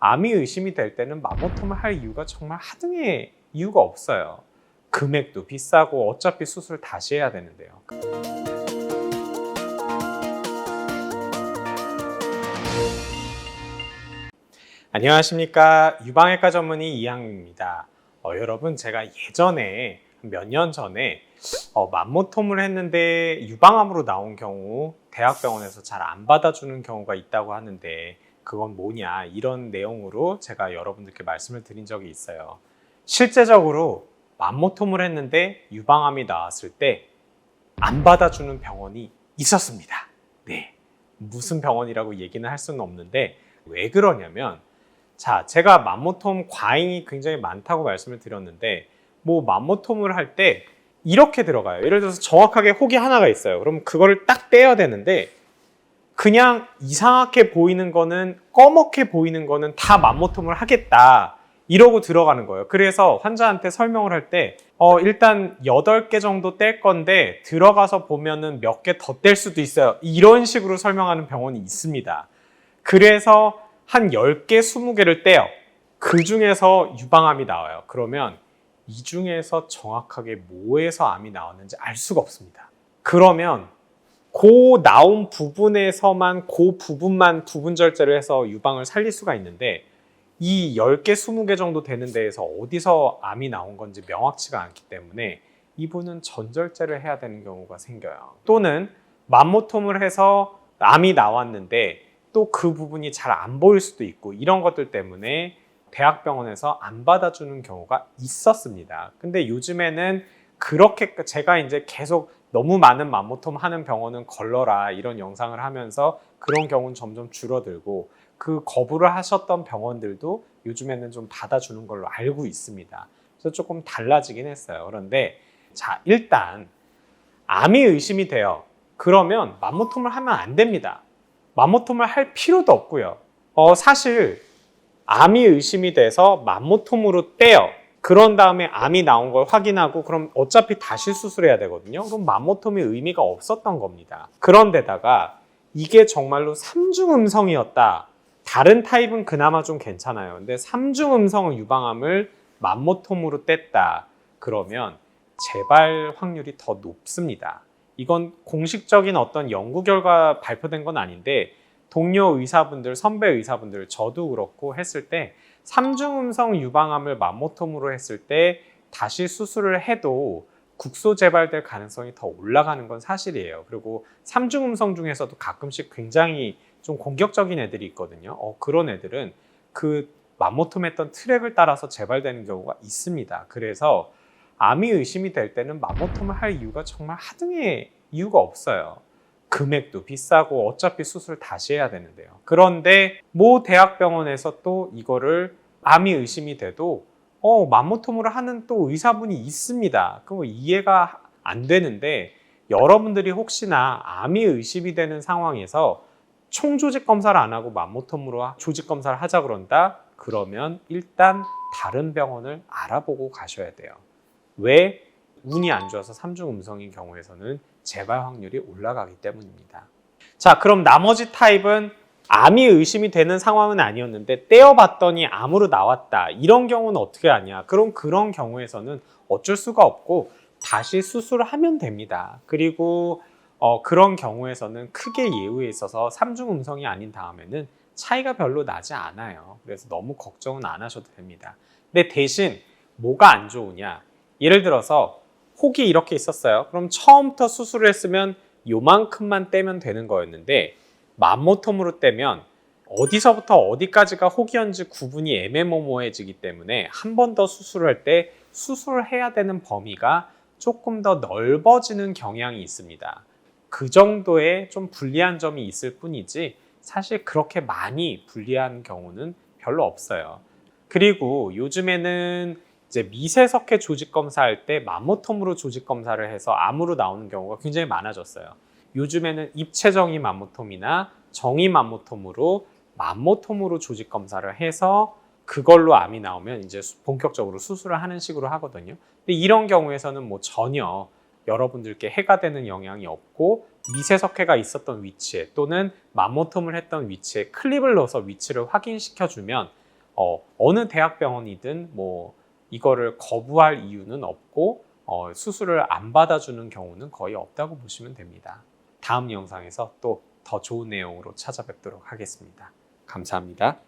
암이 의심이 될 때는 맘모톰을 할 이유가 정말 하등의 이유가 없어요. 금액도 비싸고 어차피 수술 다시 해야 되는데요. 안녕하십니까. 유방외과 전문의 이항민입니다. 여러분, 제가 예전에 몇 년 전에 맘모톰을 했는데 유방암으로 나온 경우 대학병원에서 잘 안 받아주는 경우가 있다고 하는데 그건 뭐냐, 이런 내용으로 제가 여러분들께 말씀을 드린 적이 있어요. 실제적으로 맘모톰을 했는데 유방암이 나왔을 때 안 받아주는 병원이 있었습니다. 네, 무슨 병원이라고 얘기는 할 수는 없는데 왜 그러냐면, 자, 제가 맘모톰 과잉이 굉장히 많다고 말씀을 드렸는데, 맘모톰을 할 때 이렇게 들어가요. 예를 들어서 정확하게 혹이 하나가 있어요. 그럼 그거를 딱 떼야 되는데, 그냥 이상하게 보이는 거는, 꺼멓게 보이는 거는 다 맘모톰을 하겠다, 이러고 들어가는 거예요. 그래서 환자한테 설명을 할 때 일단 8개 정도 뗄 건데 들어가서 보면은 몇 개 더 뗄 수도 있어요, 이런 식으로 설명하는 병원이 있습니다. 그래서 한 10개, 20개를 떼요. 그 중에서 유방암이 나와요. 그러면 이 중에서 정확하게 뭐에서 암이 나왔는지 알 수가 없습니다. 그러면 그 나온 부분에서만, 그 부분만 부분 절제를 해서 유방을 살릴 수가 있는데, 이 10개, 20개 정도 되는 데에서 어디서 암이 나온 건지 명확치가 않기 때문에 이분은 전절제를 해야 되는 경우가 생겨요. 또는 맘모톰을 해서 암이 나왔는데 또 그 부분이 잘 안 보일 수도 있고, 이런 것들 때문에 대학병원에서 안 받아주는 경우가 있었습니다. 근데 요즘에는 그렇게, 제가 이제 계속 너무 많은 맘모톰 하는 병원은 걸러라, 이런 영상을 하면서 그런 경우는 점점 줄어들고, 그 거부를 하셨던 병원들도 요즘에는 좀 받아주는 걸로 알고 있습니다. 그래서 조금 달라지긴 했어요. 그런데 자, 일단 암이 의심이 돼요. 그러면 맘모톰을 하면 안 됩니다. 맘모톰을 할 필요도 없고요. 사실 암이 의심이 돼서 맘모톰으로 떼요. 그런 다음에 암이 나온 걸 확인하고, 그럼 어차피 다시 수술해야 되거든요. 그럼 맘모톰이 의미가 없었던 겁니다. 그런데다가 이게 정말로 3중 음성이었다. 다른 타입은 그나마 좀 괜찮아요. 근데 3중 음성 유방암을 맘모톰으로 뗐다. 그러면 재발 확률이 더 높습니다. 이건 공식적인 어떤 연구 결과 발표된 건 아닌데, 동료 의사분들, 선배 의사분들, 저도 그렇고 했을 때 3중 음성 유방암을 맘모톰으로 했을 때 다시 수술을 해도 국소 재발될 가능성이 더 올라가는 건 사실이에요. 그리고 3중 음성 중에서도 가끔씩 굉장히 좀 공격적인 애들이 있거든요. 그런 애들은 그 맘모톰 했던 트랙을 따라서 재발되는 경우가 있습니다. 그래서 암이 의심이 될 때는 맘모톰을 할 이유가 정말 하등의 이유가 없어요. 금액도 비싸고 어차피 수술 다시 해야 되는데요. 그런데 대학병원에서 또 이거를 암이 의심이 돼도 맘모톰으로 하는 또 의사분이 있습니다. 그럼 이해가 안 되는데, 여러분들이 혹시나 암이 의심이 되는 상황에서 총조직 검사를 안 하고 맘모톰으로 조직 검사를 하자 그런다? 그러면 일단 다른 병원을 알아보고 가셔야 돼요. 왜? 운이 안 좋아서 3중 음성인 경우에서는 재발 확률이 올라가기 때문입니다. 자, 그럼 나머지 타입은 암이 의심이 되는 상황은 아니었는데 떼어봤더니 암으로 나왔다, 이런 경우는 어떻게 하냐? 그럼 그런 경우에서는 어쩔 수가 없고 다시 수술을 하면 됩니다. 그리고 그런 경우에서는 크게 예후에 있어서 3중 음성이 아닌 다음에는 차이가 별로 나지 않아요. 그래서 너무 걱정은 안 하셔도 됩니다. 근데 대신 뭐가 안 좋으냐? 예를 들어서 혹이 이렇게 있었어요. 그럼 처음부터 수술을 했으면 요만큼만 떼면 되는 거였는데, 맘모톰으로 떼면 어디서부터 어디까지가 혹이었는지 구분이 애매모호해지기 때문에 한 번 더 수술을 할 때 수술을 해야 되는 범위가 조금 더 넓어지는 경향이 있습니다. 그 정도의 좀 불리한 점이 있을 뿐이지 사실 그렇게 많이 불리한 경우는 별로 없어요. 그리고 요즘에는 이제 미세석회 조직 검사할 때 맘모톰으로 조직 검사를 해서 암으로 나오는 경우가 굉장히 많아졌어요. 요즘에는 입체정의 맘모톰이나 정의 맘모톰으로 조직 검사를 해서 그걸로 암이 나오면 이제 본격적으로 수술을 하는 식으로 하거든요. 근데 이런 경우에서는 전혀 여러분들께 해가 되는 영향이 없고, 미세석회가 있었던 위치에 또는 맘모톰을 했던 위치에 클립을 넣어서 위치를 확인시켜주면 어느 대학병원이든 뭐 이거를 거부할 이유는 없고 수술을 안 받아주는 경우는 거의 없다고 보시면 됩니다. 다음 영상에서 또 더 좋은 내용으로 찾아뵙도록 하겠습니다. 감사합니다.